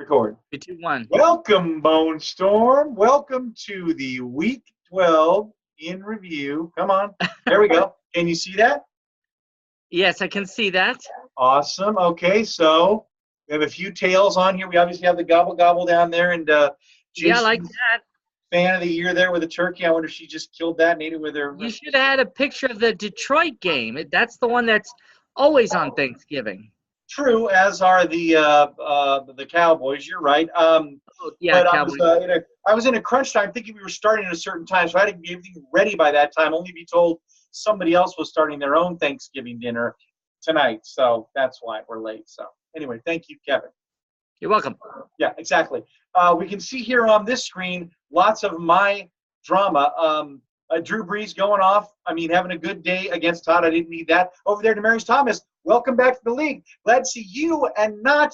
Record. 3, 2, 1. Welcome, Bone Storm. Welcome to the Week 12 in review. Come on. There we go. Can you see that? Yes, I can see that. Awesome. Okay, so we have a few tails on here. We obviously have the gobble gobble down there, and Yeah, I like Jason's that. fan of the year there with the turkey. I wonder if she just killed that and ate it with her. You should have had a picture of the Detroit game. That's the one that's always on Thanksgiving. True, as are the Cowboys. You're right. Oh, yeah, But Cowboys. I was in a crunch time thinking we were starting at a certain time, so I had to be everything ready by that time, only to be told somebody else was starting their own Thanksgiving dinner tonight. So that's why we're late. So anyway, thank you, Kevin. You're welcome. Yeah, exactly. We can see here on this screen lots of my drama. Drew Brees going off. I mean, having a good day against Todd. I didn't need that. Over there, Demaryius Thomas. Welcome back to the league. Glad to see you and not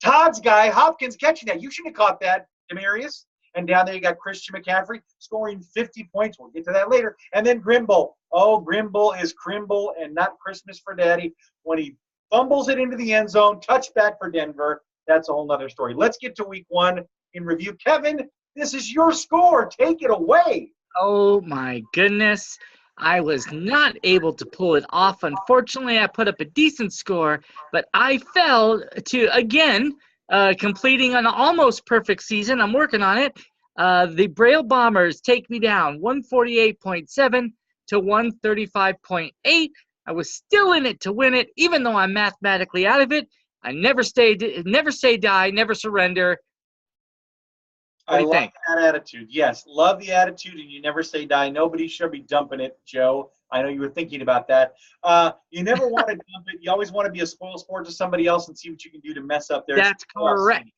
Todd's guy, Hopkins, catching that. You should have caught that, Demaryius. And down there you got Christian McCaffrey scoring 50 points. We'll get to that later. And then Grimble. Oh, Grimble is Crimble and not Christmas for Daddy. When he fumbles it into the end zone, touchback for Denver. That's a whole other story. Let's get to week 1 in review. Kevin, this is your score. Take it away. Oh, my goodness. I was not able to pull it off. Unfortunately, I put up a decent score, but I fell to, again, completing an almost perfect season. I'm working on it. The Braille Bombers take me down 148.7 to 135.8. I was still in it to win it, even though I'm mathematically out of it. I never say die, never surrender. What do you think? That attitude. Yes, love the attitude, and you never say die. Nobody should be dumping it, Joe. I know you were thinking about that. You never want to dump it. You always want to be a spoil sport to somebody else and see what you can do to mess up theirs. That's correct.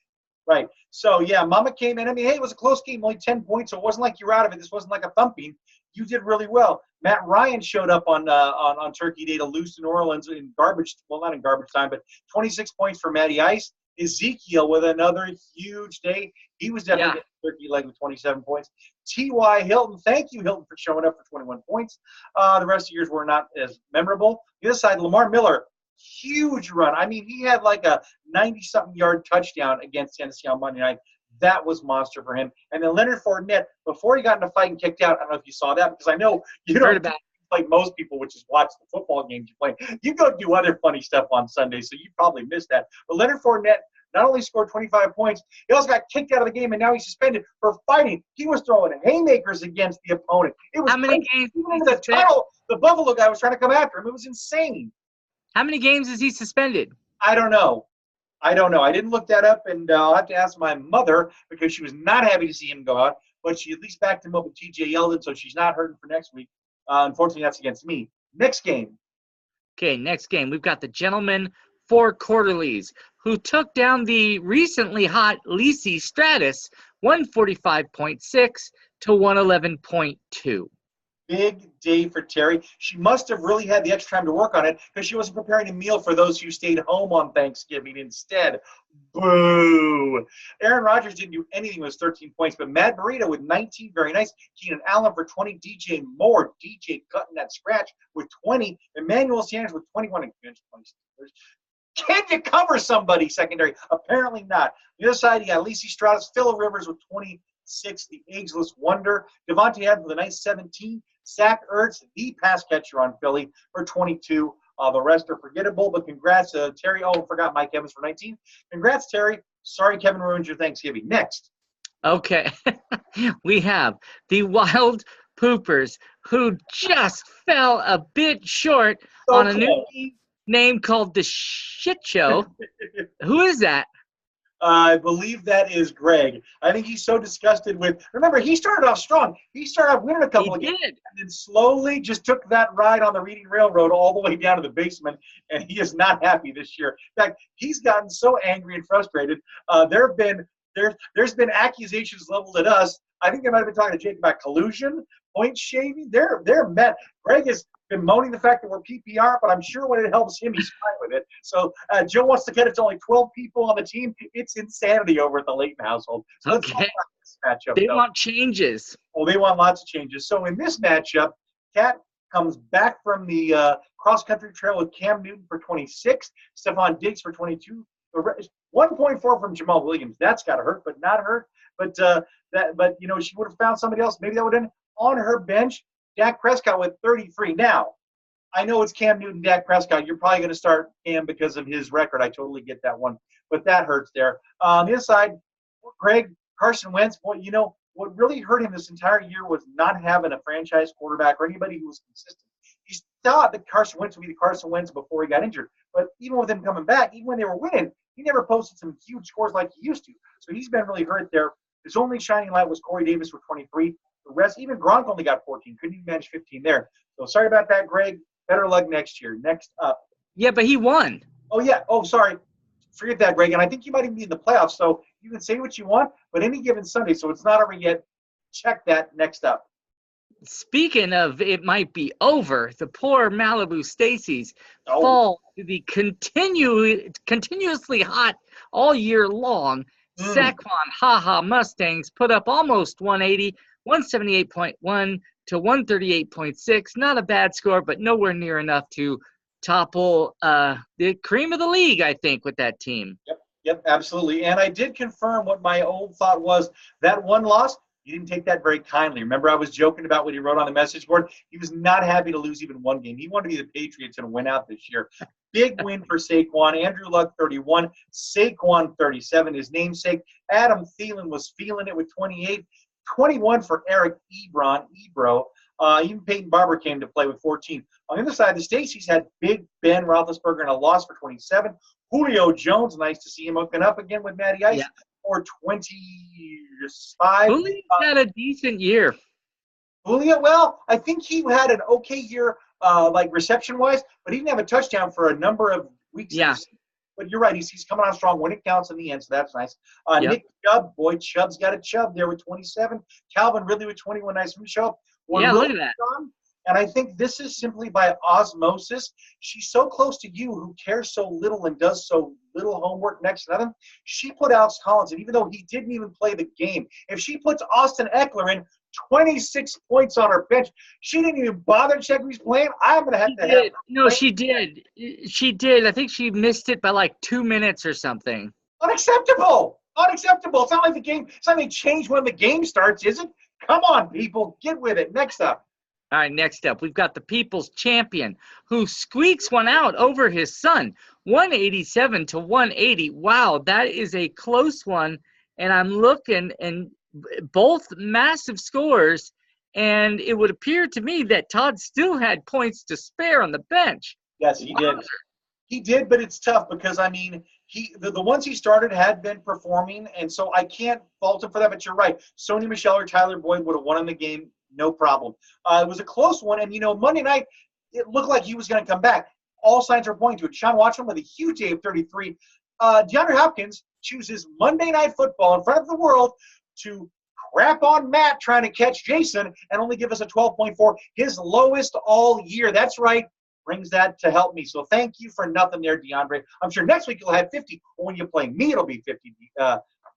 Right. So, yeah, Mama came in. I mean, hey, it was a close game, only 10 points, so it wasn't like you were out of it. This wasn't like a thumping. You did really well. Matt Ryan showed up on Turkey Day to lose New Orleans in garbage. Well, not in garbage time, but 26 points for Matty Ice. Ezekiel with another huge day. He was definitely getting turkey leg with 27 points. T.Y. Hilton, thank you, Hilton, for showing up for 21 points. The rest of yours were not as memorable. The other side, Lamar Miller, huge run. I mean, he had like a 90-something yard touchdown against Tennessee on Monday night. That was monster for him. And then Leonard Fournette, before he got in a fight and kicked out, I don't know if you saw that, because I know you don't like most people, which is watch the football games you play. You go do other funny stuff on Sunday, so you probably missed that. But Leonard Fournette not only scored 25 points, he also got kicked out of the game, and now he's suspended for fighting. He was throwing haymakers against the opponent. It was how many games? Even in the tunnel, the Buffalo guy was trying to come after him. It was insane. How many games is he suspended? I don't know. I didn't look that up, and I'll have to ask my mother because she was not happy to see him go out, but she at least backed him up with TJ Yeldon, so she's not hurting for next week. Unfortunately, that's against me. Next game. Okay, next game. We've got the gentlemen for Quarterlies, who took down the recently hot Lisi Stratus 145.6 to 111.2. Big day for Terry. She must have really had the extra time to work on it because she wasn't preparing a meal for those who stayed home on Thanksgiving instead. Boo! Aaron Rodgers didn't do anything with his 13 points, but Matt Burrito with 19, very nice. Keenan Allen for 20. DJ Moore, DJ cutting that scratch with 20. Emmanuel Sanders with 21. Can you cover somebody secondary? Apparently not. The other side, you got Lisi Stratus, Phillip Rivers with 26, the ageless wonder. Devontae Adams with a nice 17. Zach Ertz, the pass catcher on Philly, for 22. The rest are forgettable, but congrats to Terry. Oh, I forgot Mike Evans for 19. Congrats, Terry. Sorry Kevin ruined your Thanksgiving. Next. Okay. We have the Wild Poopers, who just fell a bit short on a new name called The Shit Show. Who is that? I believe that is Greg. I think he's so disgusted with. Remember, he started off strong. He started off winning a couple of games, and then slowly just took that ride on the Reading Railroad all the way down to the basement. And he is not happy this year. In fact, he's gotten so angry and frustrated. There's been accusations leveled at us. I think they might have been talking to Jake about collusion, point shaving. They're met. Greg has been moaning the fact that we're PPR, but I'm sure when it helps him, he's fine with it. So Joe wants to get it to only 12 people on the team. It's insanity over at the Leighton household. So let's talk about this matchup. They want changes. Well, they want lots of changes. So in this matchup, Kat comes back from the cross-country trail with Cam Newton for 26, Stephon Diggs for 22. 1.4 from Jamal Williams. That's got to hurt, but not hurt. But she would have found somebody else. Maybe that would have been on her bench. Dak Prescott with 33. Now, I know it's Cam Newton, Dak Prescott. You're probably going to start Cam because of his record. I totally get that one. But that hurts there. On the inside, Greg, Carson Wentz, what really hurt him this entire year was not having a franchise quarterback or anybody who was consistent. He thought that Carson Wentz would be the Carson Wentz before he got injured. But even with him coming back, even when they were winning, he never posted some huge scores like he used to. So he's been really hurt there. His only shining light was Corey Davis with 23. The rest, even Gronk only got 14. Couldn't even manage 15 there. So sorry about that, Greg. Better luck next year. Next up. Yeah, but he won. Oh, yeah. Oh, sorry. Forget that, Greg. And I think you might even be in the playoffs. So you can say what you want, but any given Sunday, so it's not over yet. Check that. Next up. Speaking of it might be over, the poor Malibu Stacy's fall to the continuously hot all year long. Saquon Haha Mustangs put up almost 180, 178.1 to 138.6. Not a bad score, but nowhere near enough to topple the cream of the league, I think, with that team. Yep, absolutely. And I did confirm what my old thought was. That one loss, he didn't take that very kindly. Remember, I was joking about what he wrote on the message board? He was not happy to lose even one game. He wanted to be the Patriots and win out this year. Big win for Saquon. Andrew Luck, 31. Saquon, 37. His namesake. Adam Thielen was feeling it with 28. 21 for Eric Ebro. Even Peyton Barber came to play with 14. On the other side, the Stacys had Big Ben Roethlisberger in a loss for 27. Julio Jones, nice to see him hooking up again with Matty Ice for 25. Julio had a decent year. Julio, well, I think he had an okay year, like reception-wise, but he didn't have a touchdown for a number of weeks. Yeah. But you're right. He's coming on strong when it counts in the end, so that's nice. Nick Chubb, Chubb's got a Chubb there with 27. Calvin Ridley with 21. Nice from the show. Look at that. And I think this is simply by osmosis. She's so close to you who cares so little and does so little homework next to nothing. She put Alex Collins in, even though he didn't even play the game. If she puts Austin Eckler in, 26 points on her bench. She didn't even bother to check who's playing. I'm going to have to have her. No, she did. She did. I think she missed it by like 2 minutes or something. Unacceptable. Unacceptable. It's not like they change when the game starts, is it? Come on, people. Get with it. Next up. All right, next up, we've got the People's Champion, who squeaks one out over his son, 187 to 180. Wow, that is a close one. And I'm looking, and both massive scores, and it would appear to me that Todd still had points to spare on the bench. Yes, he did. He did, but it's tough because, I mean, the ones he started had been performing, and so I can't fault him for that, but you're right. Sony Michel or Tyler Boyd would have won in the game, no problem. It was a close one, and, Monday night, it looked like he was going to come back. All signs are pointing to it. Sean Watson with a huge day of 33. DeAndre Hopkins chooses Monday Night Football in front of the world to crap on Matt trying to catch Jason and only give us a 12.4, his lowest all year. That's right. Brings that to help me. So thank you for nothing there, DeAndre. I'm sure next week you'll have 50. Or when you play me, it'll be 50,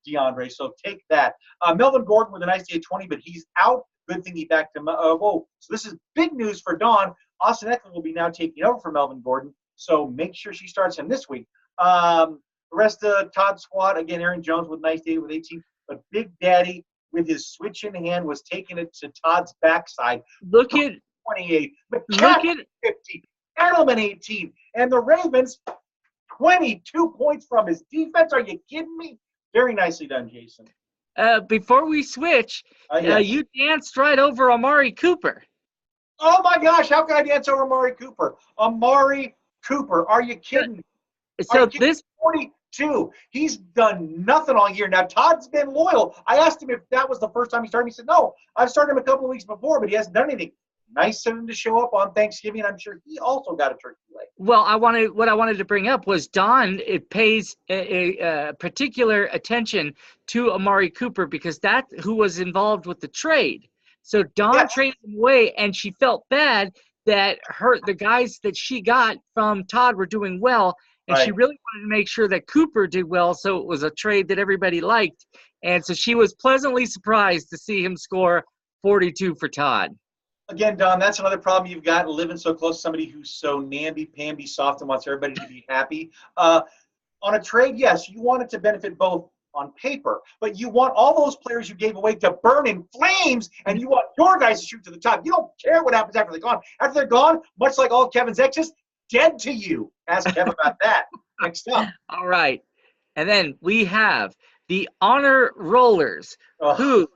DeAndre. So take that. Melvin Gordon with a nice day of 20, but he's out. Good thing he backed him. So this is big news for Dawn. Austin Eckler will be now taking over for Melvin Gordon. So make sure she starts him this week. The rest of Todd's squad, again, Aaron Jones with a nice day with 18. But Big Daddy with his switch in hand was taking it to Todd's backside. Look at 28. McCaffrey 50. Edelman 18. And the Ravens 22 points from his defense. Are you kidding me? Very nicely done, Jason. Before we switch, yes. You danced right over Amari Cooper. Oh, my gosh. How can I dance over Amari Cooper? Amari Cooper. Are you kidding me? So this 42. He's done nothing all year. Now, Todd's been loyal. I asked him if that was the first time he started. He said, no, I've started him a couple of weeks before, but he hasn't done anything. Nice of him to show up on Thanksgiving. I'm sure he also got a turkey leg. Well, what I wanted to bring up was Don. It pays a particular attention to Amari Cooper because that's who was involved with the trade. So Don traded him away, and she felt bad that the guys that she got from Todd were doing well, and she really wanted to make sure that Cooper did well. So it was a trade that everybody liked, and so she was pleasantly surprised to see him score 42 for Todd. Again, Don, that's another problem you've got living so close to somebody who's so namby-pamby soft and wants everybody to be happy. On a trade, yes, you want it to benefit both on paper, but you want all those players you gave away to burn in flames, and you want your guys to shoot to the top. You don't care what happens after they're gone. After they're gone, much like all Kevin's exes, dead to you. Ask Kevin about that. Next up. All right. And then we have the Honor Rollers, who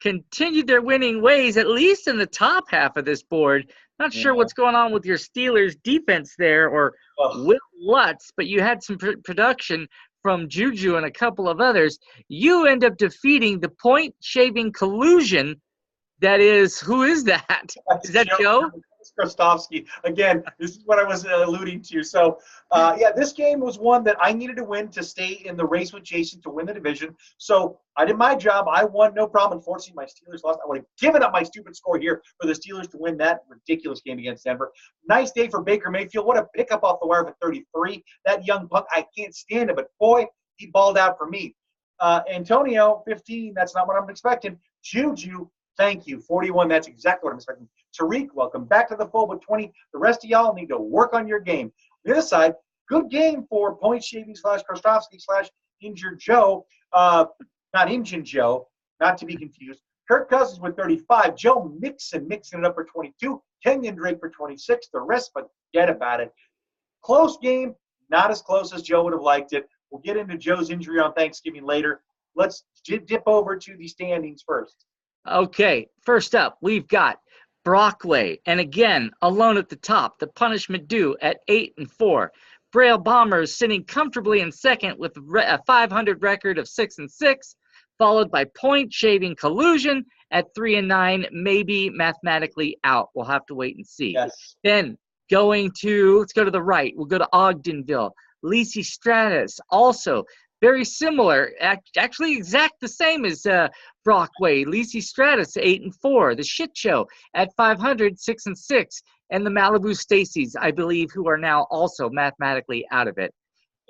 continued their winning ways, at least in the top half of this board. Not sure what's going on with your Steelers defense there, or Will Lutz, but you had some production from Juju and a couple of others. You end up defeating the point-shaving collusion. That is, who is that? Is that Joe? Krostovsky. Again, this is what I was alluding to. So, yeah, this game was one that I needed to win to stay in the race with Jason to win the division. So I did my job. I won, no problem. Unfortunately, my Steelers lost. I would have given up my stupid score here for the Steelers to win that ridiculous game against Denver. Nice day for Baker Mayfield. What a pickup off the wire for 33. That young punk, I can't stand him, but boy, he balled out for me. Antonio, 15. That's not what I'm expecting. Juju, thank you. 41, that's exactly what I'm expecting. Tariq, welcome back to the fold with 20. The rest of y'all need to work on your game. On the other side, good game for point shaving / Krostovsky / injured Joe. Not Injun Joe, not to be confused. Kirk Cousins with 35. Joe Mixon mixing it up for 22. Kenyon Drake for 26. The rest, forget about it. Close game, not as close as Joe would have liked it. We'll get into Joe's injury on Thanksgiving later. Let's dip over to the standings first. Okay, first up, we've got Brockway, and again, alone at the top, the punishment due at 8-4. Braille Bombers sitting comfortably in second with a 500 record of 6-6, followed by Point Shaving Collusion at 3-9, maybe mathematically out. We'll have to wait and see. Yes. Then let's go to the right. We'll go to Ogdenville. Lisi Stratus, also very similar, actually exact the same as Brockway. Lisi Stratus, 8-4. The Shit Show at 500, 6-6. And the Malibu Stacies, I believe, who are now also mathematically out of it.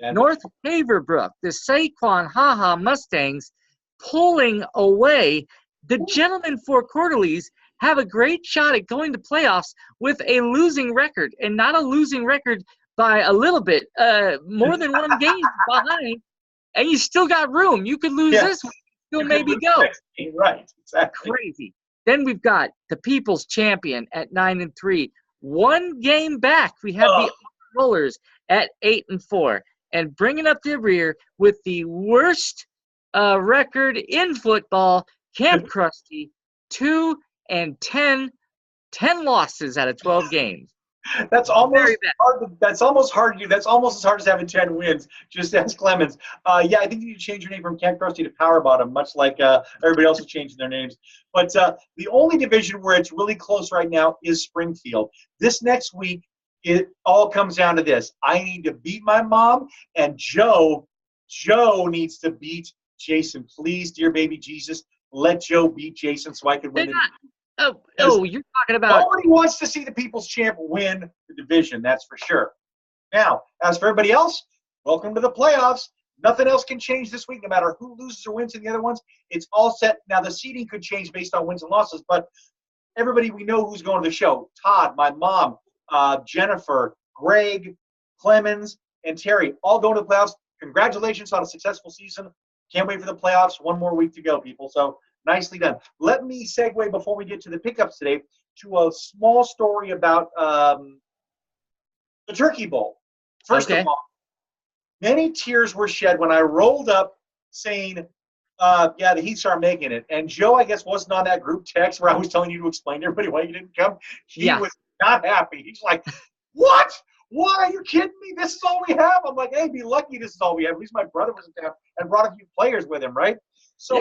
North Haverbrook, the Saquon Haha Mustangs pulling away. The Gentlemen Four Quarterlies have a great shot at going to playoffs with a losing record, and not a losing record by a little bit, more than one game behind. And you still got room. You could lose this week, still maybe go. Right, exactly. Crazy. Then we've got the People's Champion at 9-3. One game back, we have the Rollers at 8-4. And bringing up the rear with the worst record in football, Camp Krusty, 2-10, 10 losses out of 12 games. That's almost hard. That's almost hard to do. That's almost as hard as having 10 wins. Just ask Clemens. Yeah, I think you need to change your name from Camp Krusty to Power Bottom, much like everybody else is changing their names. But the only division where it's really close right now is Springfield. This next week, it all comes down to this. I need to beat my mom, and Joe needs to beat Jason. Please, dear baby Jesus, let Joe beat Jason so I can win. You're talking about. Nobody wants to see the People's Champ win the division, that's for sure. Now, as for everybody else, welcome to the playoffs. Nothing else can change this week, no matter who loses or wins in the other ones. It's all set. Now, the seeding could change based on wins and losses, but everybody, we know who's going to the show. Todd, my mom, Jennifer, Greg, Clemens, and Terry, all going to the playoffs. Congratulations on a successful season. Can't wait for the playoffs. One more week to go, people. So, nicely done. Let me segue before we get to the pickups today to a small story about the Turkey Bowl. First of all, many tears were shed when I rolled up saying, the Heats aren't making it. And Joe, I guess, wasn't on that group text where I was telling you to explain to everybody why you didn't come. He was not happy. He's like, what? What? Are you kidding me? This is all we have? I'm like, hey, be lucky this is all we have. At least my brother wasn't there and brought a few players with him, right? So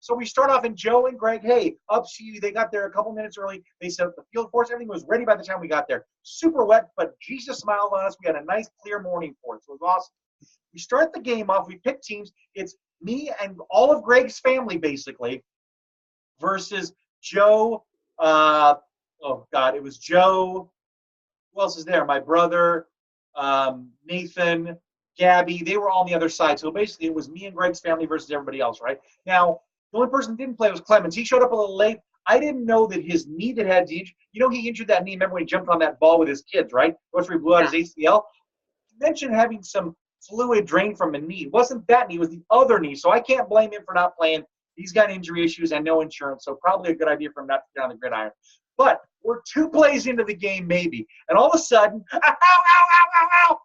So we start off, and Joe and Greg, hey, up to you. They got there a couple minutes early. They set up the field for us. Everything was ready by the time we got there. Super wet, but Jesus smiled on us. We had a nice, clear morning for it. So it was awesome. We start the game off. We pick teams. It's me and all of Greg's family, basically, versus Joe. It was Joe. Who else is there? My brother, Nathan, Gabby. They were all on the other side. So basically, it was me and Greg's family versus everybody else, right? Now, the only person who didn't play was Clemens. He showed up a little late. I didn't know that his knee that had the he injured that knee. Remember when he jumped on that ball with his kids, right? That's where he blew out his ACL. You mentioned having some fluid drained from a knee. It wasn't that knee, it was the other knee. So I can't blame him for not playing. He's got injury issues and no insurance, so probably a good idea for him not to get on the gridiron. But we're 2 plays into the game, maybe, and all of a sudden, ow, ow, ow, ow, ow, ow.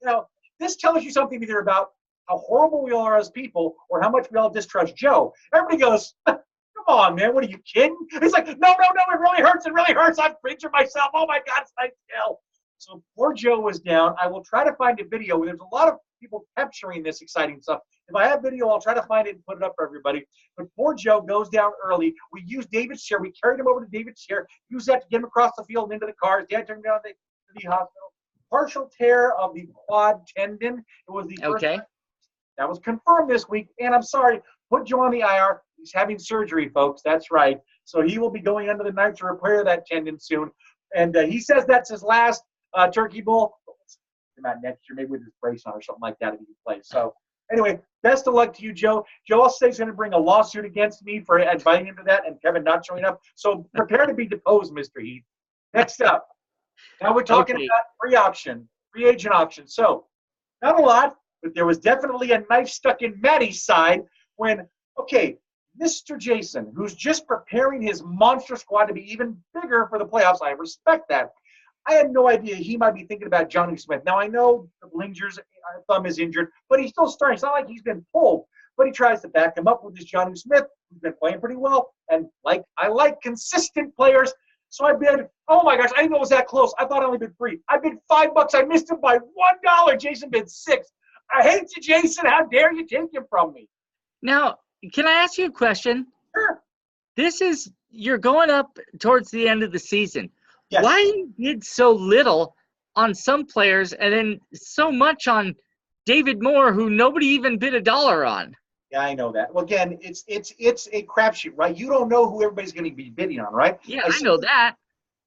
You know, this tells you something either about how horrible we all are as people or how much we all distrust Joe. Everybody goes, come on, man, what are you kidding? He's like, no, it really hurts. It really hurts. I've injured myself. Oh, my God, it's nice hell. So poor Joe was down. I will try to find a video. There's a lot of people capturing this exciting stuff. If I have video, I'll try to find it and put it up for everybody. But poor Joe goes down early. We used David's chair. We carried him over to David's chair, used that to get him across the field and into the cars. Dad took him down to the hospital. Partial tear of the quad tendon. It was the first time. That was confirmed this week. And I'm sorry, put Joe on the IR. He's having surgery, folks. That's right. So he will be going under the knife to repair that tendon soon. And he says that's his last Turkey Bowl. Come out next year, maybe with his brace on or something like that if he can play. So anyway, best of luck to you, Joe. Joe also says he's going to bring a lawsuit against me for inviting him to that and Kevin not showing up. So prepare to be deposed, Mr. Heath. Next up, now we're talking about free agent auction. So not a lot, but there was definitely a knife stuck in Matty's side when, okay, Mr. Jason, who's just preparing his monster squad to be even bigger for the playoffs, I respect that. I had no idea he might be thinking about Johnny Smith. Now, I know the Blinger's thumb is injured, but he's still starting. It's not like he's been pulled. But he tries to back him up with this Johnny Smith, who's been playing pretty well. And I like consistent players. So I bid, oh my gosh, I didn't know it was that close. I thought I only bid $3. I bid $5. I missed him by $1. Jason bid $6. I hate you, Jason. How dare you take him from me? Now, can I ask you a question? Sure. You're going up towards the end of the season. Yes. Why you did so little on some players and then so much on David Moore, who nobody even bid $1 on? Yeah, I know that. Well, again, it's a crapshoot, right? You don't know who everybody's going to be bidding on, right? Yeah, I know that.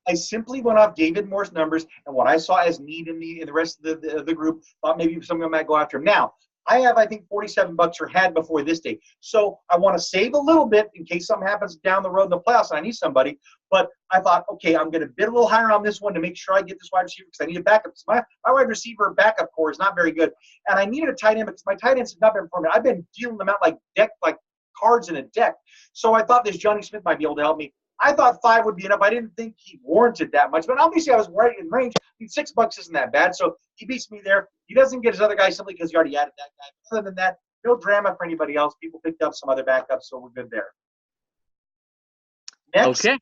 I simply went off David Moore's numbers and what I saw as need in the rest of the group. Thought maybe someone might go after him. Now, I have, I think, $47 or had before this date. So I want to save a little bit in case something happens down the road in the playoffs and I need somebody. But I thought, okay, I'm going to bid a little higher on this one to make sure I get this wide receiver because I need a backup. My wide receiver backup core is not very good. And I needed a tight end because my tight ends have not been performing. I've been dealing them out like cards in a deck. So I thought this Johnny Smith might be able to help me. I thought 5 would be enough. I didn't think he warranted that much. But obviously I was right in range. I mean, $6 isn't that bad. So he beats me there. He doesn't get his other guy simply because he already added that guy. Other than that, no drama for anybody else. People picked up some other backups, so we're good there. Next up,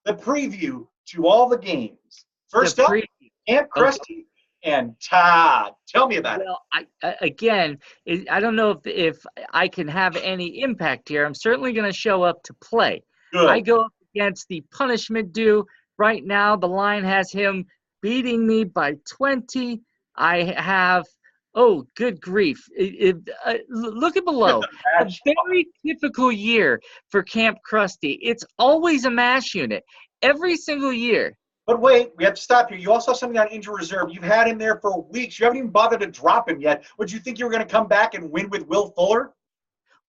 the preview to all the games. First up, Camp Krusty and Todd. Tell me about it. Well, I don't know if I can have any impact here. I'm certainly going to show up to play. Good. I go up against the punishment due. Right now, the line has him beating me by 20. I have, oh, good grief. Look at below. A very typical year for Camp Krusty. It's always a mash unit every single year. But wait, we have to stop here. You also have something on injury reserve. You've had him there for weeks. You haven't even bothered to drop him yet. Would you think you were going to come back and win with Will Fuller?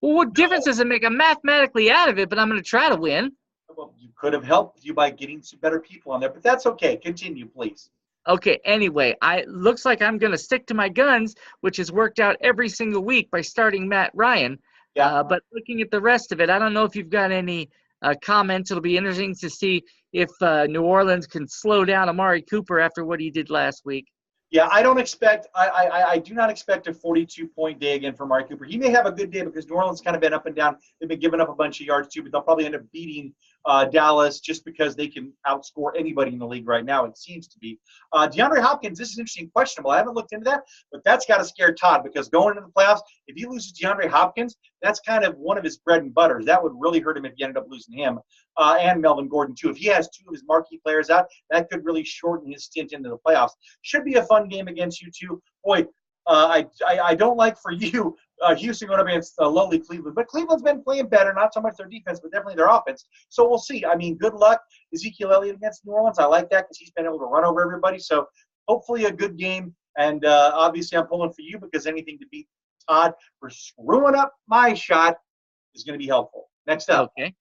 Well, what difference does it make? I'm mathematically out of it, but I'm going to try to win. Well, you could have helped you by getting some better people on there, but that's okay. Continue, please. Okay, anyway, looks like I'm going to stick to my guns, which has worked out every single week by starting Matt Ryan. Yeah. But looking at the rest of it, I don't know if you've got any comments. It'll be interesting to see if New Orleans can slow down Amari Cooper after what he did last week. Yeah, I do not expect a 42-point day again for Amari Cooper. He may have a good day because New Orleans kind of been up and down. They've been giving up a bunch of yards too, but they'll probably end up beating Dallas just because they can outscore anybody in the league right now, it seems to be. DeAndre Hopkins, this is interesting, questionable. I haven't looked into that, but that's got to scare Todd because going into the playoffs, if he loses DeAndre Hopkins, that's kind of one of his bread and butters. That would really hurt him if he ended up losing him and Melvin Gordon too. If he has 2 of his marquee players out, that could really shorten his stint into the playoffs. Should be a fun game against you two. Boy, I don't like for you Houston going up against lowly Cleveland, but Cleveland's been playing better, not so much their defense, but definitely their offense. So we'll see. I mean, good luck, Ezekiel Elliott against New Orleans. I like that because he's been able to run over everybody. So hopefully a good game. And obviously I'm pulling for you because anything to beat Todd for screwing up my shot is going to be helpful. Next up. Okay.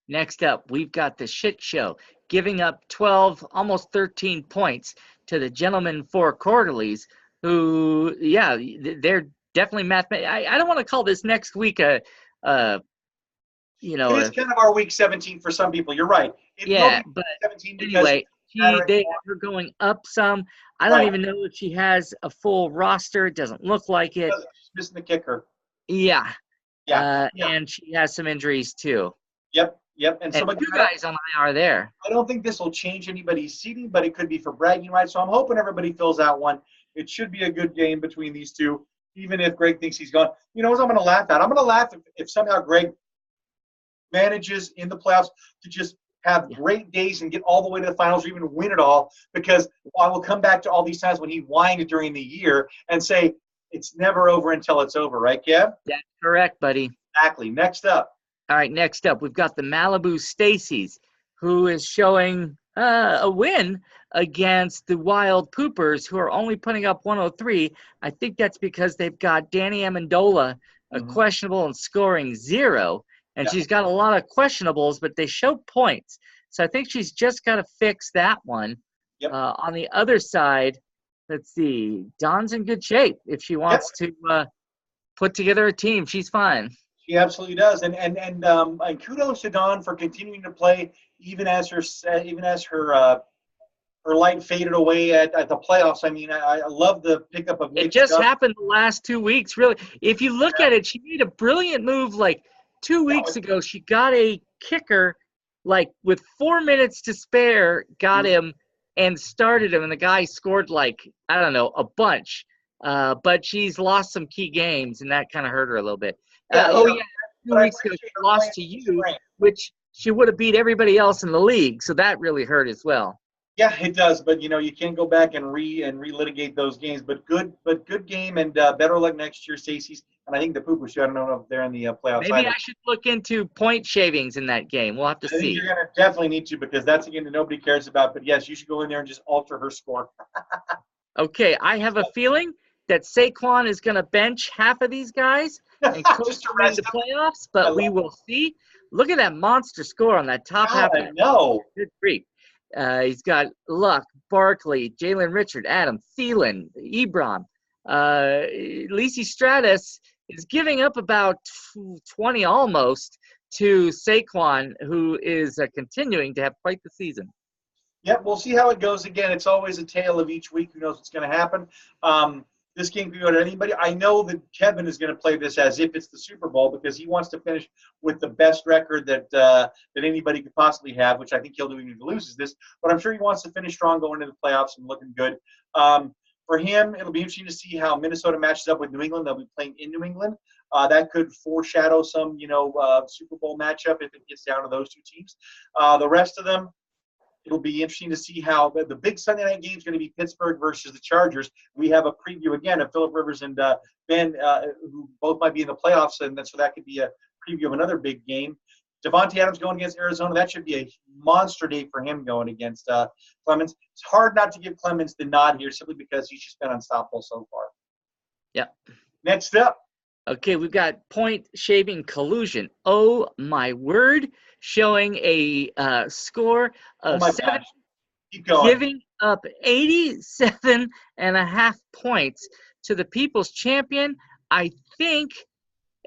Next up, we've got the shit show, giving up 12, almost 13 points to the gentleman four quarterlies, who, yeah, they're definitely I don't want to call this next week a you It know, is kind of our week 17 for some people. You're right. It will yeah, be but 17 because anyway, mattering they more. have her going up some. I don't Right. even know if she has a full roster. It doesn't look like it. She's missing the kicker. Yeah, Yeah. Yeah. and she has some injuries too. Yep. Yep. And so, And again, two guys on IR there. I don't think this will change anybody's seating, but it could be for bragging rights. So I'm hoping everybody fills out one. It should be a good game between these two, even if Greg thinks he's gone. You know what I'm going to laugh at? I'm going to laugh if somehow Greg manages in the playoffs to just have great days and get all the way to the finals or even win it all, because I will come back to all these times when he whined during the year and say, it's never over until it's over, right, Kev? That's correct, buddy. Exactly. Next up. All right, next up, we've got the Malibu Stacy's, who is showing a win against the Wild Poopers, who are only putting up 103. I think that's because they've got Danny Amendola, a questionable and scoring 0. And she's got a lot of questionables, but they show points. So I think she's just got to fix that one. Yep. On the other side, let's see. Dawn's in good shape. If she wants to put together a team, she's fine. She absolutely does, and kudos to Dawn for continuing to play even as her her light faded away at the playoffs. I mean, I love the pickup of Nick. It just happened the last 2 weeks, really. If you look at it, she made a brilliant move like 2 weeks ago. She got a kicker like with 4 minutes to spare, got him and started him, and the guy scored like, I don't know, a bunch. But she's lost some key games, and that kind of hurt her a little bit. 2 weeks ago, she lost to you, which she would have beat everybody else in the league, so that really hurt as well. Yeah, it does, but you can't go back and relitigate those games. But good game, and better luck next year, Stacey's. And I think the Poo-Poo Show, I don't know if they're in the playoffs. Maybe either. I should look into point shavings in that game. We'll have to see. I think you're gonna definitely need to, because that's a game that nobody cares about. But yes, you should go in there and just alter her score. Okay, I have a feeling that Saquon is going to bench half of these guys and coach them into playoffs, but we will see. Look at that monster score on that top half. I know. Good grief. He's got Luck, Barkley, Jalen Richard, Adam, Thielen, Ebron. Lacey Stratus is giving up about 20 almost to Saquon, who is continuing to have quite the season. Yep, we'll see how it goes. Again, it's always a tale of each week. Who knows what's going to happen? This game could go to anybody. I know that Kevin is going to play this as if it's the Super Bowl, because he wants to finish with the best record that anybody could possibly have, which I think he'll do even if he loses this. But I'm sure he wants to finish strong going into the playoffs and looking good. For him, it'll be interesting to see how Minnesota matches up with New England. They'll be playing in New England. That could foreshadow some, Super Bowl matchup if it gets down to those two teams. The rest of them, it'll be interesting to see how the big Sunday night game is going to be Pittsburgh versus the Chargers. We have a preview again of Phillip Rivers and Ben, who both might be in the playoffs, and so that could be a preview of another big game. Devontae Adams going against Arizona. That should be a monster day for him going against Clemens. It's hard not to give Clemens the nod here, simply because he's just been unstoppable so far. Yep. Next up. Okay, we've got point shaving collusion. Oh my word! Showing a score of 7, giving up 87.5 points to the People's Champion. I think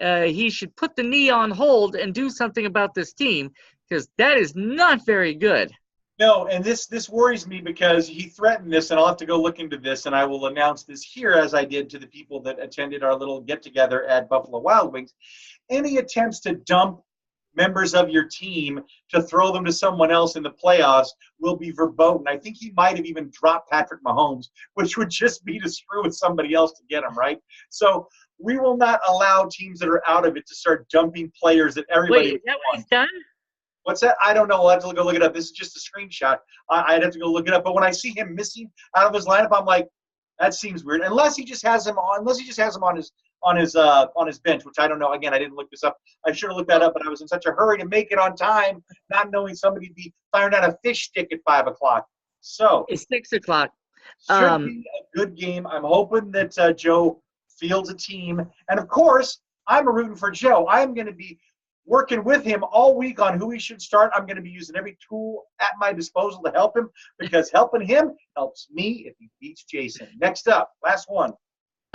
he should put the knee on hold and do something about this team, because that is not very good. No, and this worries me, because he threatened this, and I'll have to go look into this, and I will announce this here, as I did to the people that attended our little get-together at Buffalo Wild Wings. Any attempts to dump members of your team to throw them to someone else in the playoffs will be verboten. I think he might have even dropped Patrick Mahomes, which would just be to screw with somebody else to get him, right? So we will not allow teams that are out of it to start dumping players that everybody Wait, is that what he's done? What's that? I don't know. We'll have to go look it up. This is just a screenshot. I'd have to go look it up. But when I see him missing out of his lineup, I'm like, that seems weird. Unless he just has him on his bench, which I don't know. Again, I didn't look this up. I should have looked that up, but I was in such a hurry to make it on time, not knowing somebody'd be firing out a fish stick at 5 o'clock. So it's 6 o'clock. Should be a good game. I'm hoping that Joe fields a team, and of course, I'm rooting for Joe. I'm going to be working with him all week on who he should start. I'm going to be using every tool at my disposal to help him because helping him helps me if he beats Jason. Next up, last one.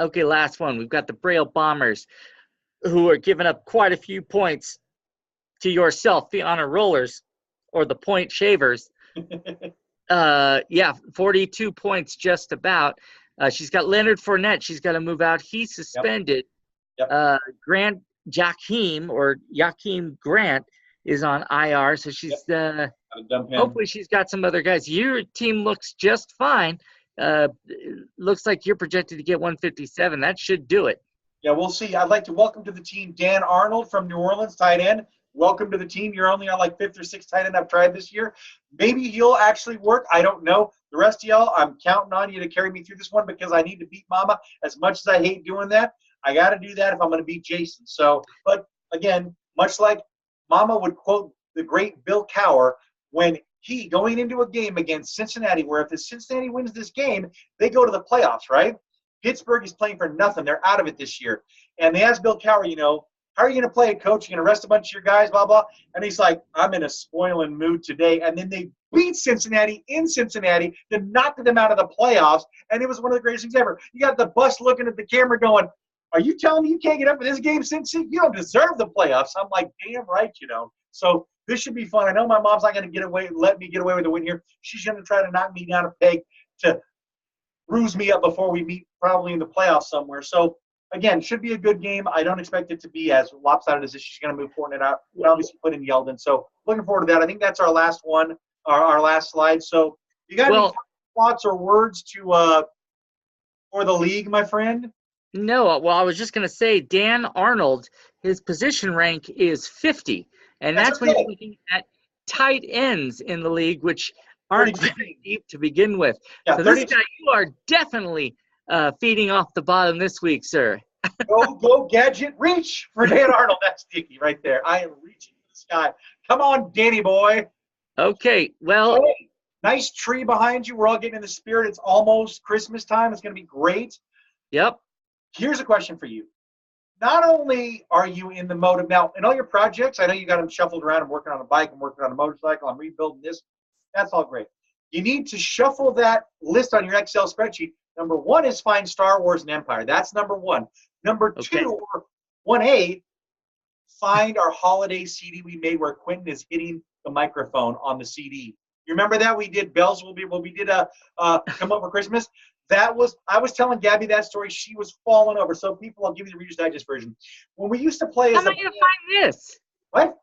Okay, last one. We've got the Braille Bombers, who are giving up quite a few points to yourself, the Honor Rollers, or the Point Shavers. 42 points just about. She's got Leonard Fournette. She's got to move out. He's suspended. Yep. Grant Jakeem Grant is on IR, so she's hopefully she's got some other guys. Your team looks just fine. Looks like you're projected to get 157. That should do it. Yeah, we'll see. I'd like to welcome to the team Dan Arnold from New Orleans, tight end. Welcome to the team. You're only on like 5th or 6th tight end I've tried this year. Maybe he'll actually work. I don't know. The rest of y'all, I'm counting on you to carry me through this one because I need to beat Mama. As much as I hate doing that, I got to do that if I'm going to beat Jason. So, but again, much like Mama would quote the great Bill Cowher when he, going into a game against Cincinnati, where if the Cincinnati wins this game, they go to the playoffs, right? Pittsburgh is playing for nothing. They're out of it this year. And they asked Bill Cowher, how are you going to play it, coach? You're going to rest a bunch of your guys, blah, blah. And he's like, I'm in a spoiling mood today. And then they beat Cincinnati in Cincinnati to knock them out of the playoffs. And it was one of the greatest things ever. You got the bus looking at the camera going, are you telling me you can't get up for this game, Cincy? You don't deserve the playoffs. I'm like, damn right, So this should be fun. I know my mom's not going to let me get away with a win here. She's going to try to knock me down a peg to bruise me up before we meet probably in the playoffs somewhere. So, again, should be a good game. I don't expect it to be as lopsided as this. She's going to move Fournette out. We obviously put in Yeldon. So looking forward to that. I think that's our last one, our last slide. So you got any thoughts or words to for the league, my friend? No. Well, I was just going to say Dan Arnold, his position rank is 50. And that's when you're looking at tight ends in the league, which aren't very deep to begin with. Yeah, so this guy, you are definitely feeding off the bottom this week, sir. Go gadget reach for Dan Arnold. That's Dicky right there. I am reaching for the sky. Come on, Danny boy. Okay, well. Hey, nice tree behind you. We're all getting in the spirit. It's almost Christmas time. It's going to be great. Yep. Here's a question for you. Not only are you in the mode of now, in all your projects, I know you got them shuffled around. I'm working on a bike. I'm working on a motorcycle. I'm rebuilding this. That's all great. You need to shuffle that list on your Excel spreadsheet. Number one is find Star Wars and Empire. That's number one. Number two, or 1A, find our holiday CD we made where Quentin is hitting the microphone on the CD. You remember that? We did Bells Will Be, when we did Come Up for Christmas. I was telling Gabby that story. She was falling over. So people, I'll give you the Reader's Digest version. When we used to play How am I going to find this? What?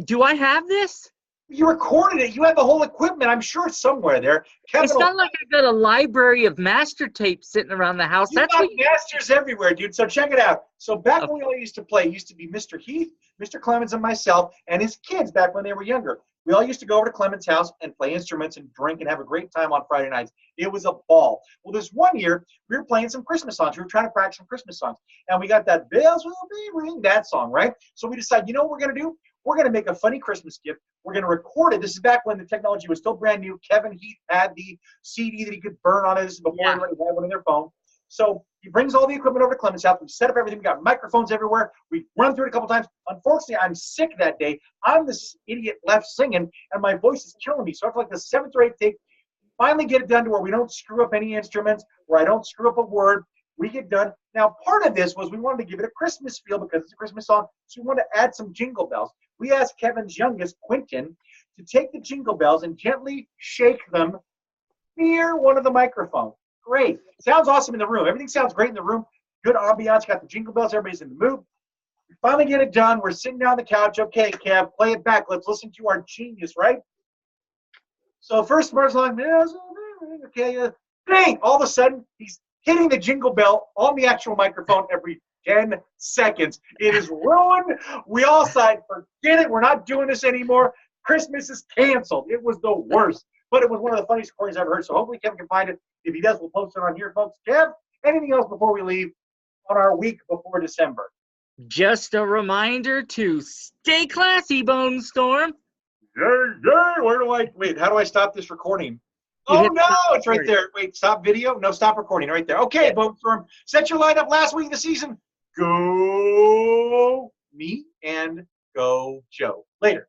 Do I have this? You recorded it. You have the whole equipment. I'm sure it's somewhere there. It's not like I've got a library of master tapes sitting around the house. That's got masters everywhere, dude. So check it out. So back when we all used to play, it used to be Mr. Heath, Mr. Clemens, and myself, and his kids back when they were younger. We all used to go over to Clemens' house and play instruments and drink and have a great time on Friday nights. It was a ball. Well, this one year, we were playing some Christmas songs. We were trying to practice some Christmas songs. And we got that Bells Will Be Ring, that song, right? So we decided, you know what we're going to do? We're going to make a funny Christmas gift. We're going to record it. This is back when the technology was still brand new. Kevin Heath had the CD that he could burn on it. This is before everybody had one on their phone. So he brings all the equipment over to Clemens' house. We set up everything. We got microphones everywhere. We run through it a couple times. Unfortunately, I'm sick that day. I'm this idiot left singing, and my voice is killing me. So after like the 7th or 8th take, finally get it done to where we don't screw up any instruments, where I don't screw up a word. We get done. Now, part of this was we wanted to give it a Christmas feel because it's a Christmas song, so we wanted to add some jingle bells. We asked Kevin's youngest, Quentin, to take the jingle bells and gently shake them near one of the microphones. Great. Sounds awesome in the room. Everything sounds great in the room. Good ambiance. Got the jingle bells. Everybody's in the mood. We finally get it done. We're sitting down on the couch. Okay, Kev, play it back. Let's listen to our genius, right? So first part's like, okay, bang! All of a sudden, he's hitting the jingle bell on the actual microphone every 10 seconds. It is ruined. We all said, forget it. We're not doing this anymore. Christmas is canceled. It was the worst. But it was one of the funniest recordings I've ever heard. So hopefully Kevin can find it. If he does, we'll post it on here, folks. Kev, anything else before we leave on our week before December? Just a reminder to stay classy, Bone Storm. Where do I – wait, how do I stop this recording? Oh, no, it's right there. Wait, stop video? No, stop recording right there. Okay, Bone Storm, set your lineup last week of the season. Go me and Go Joe. Later.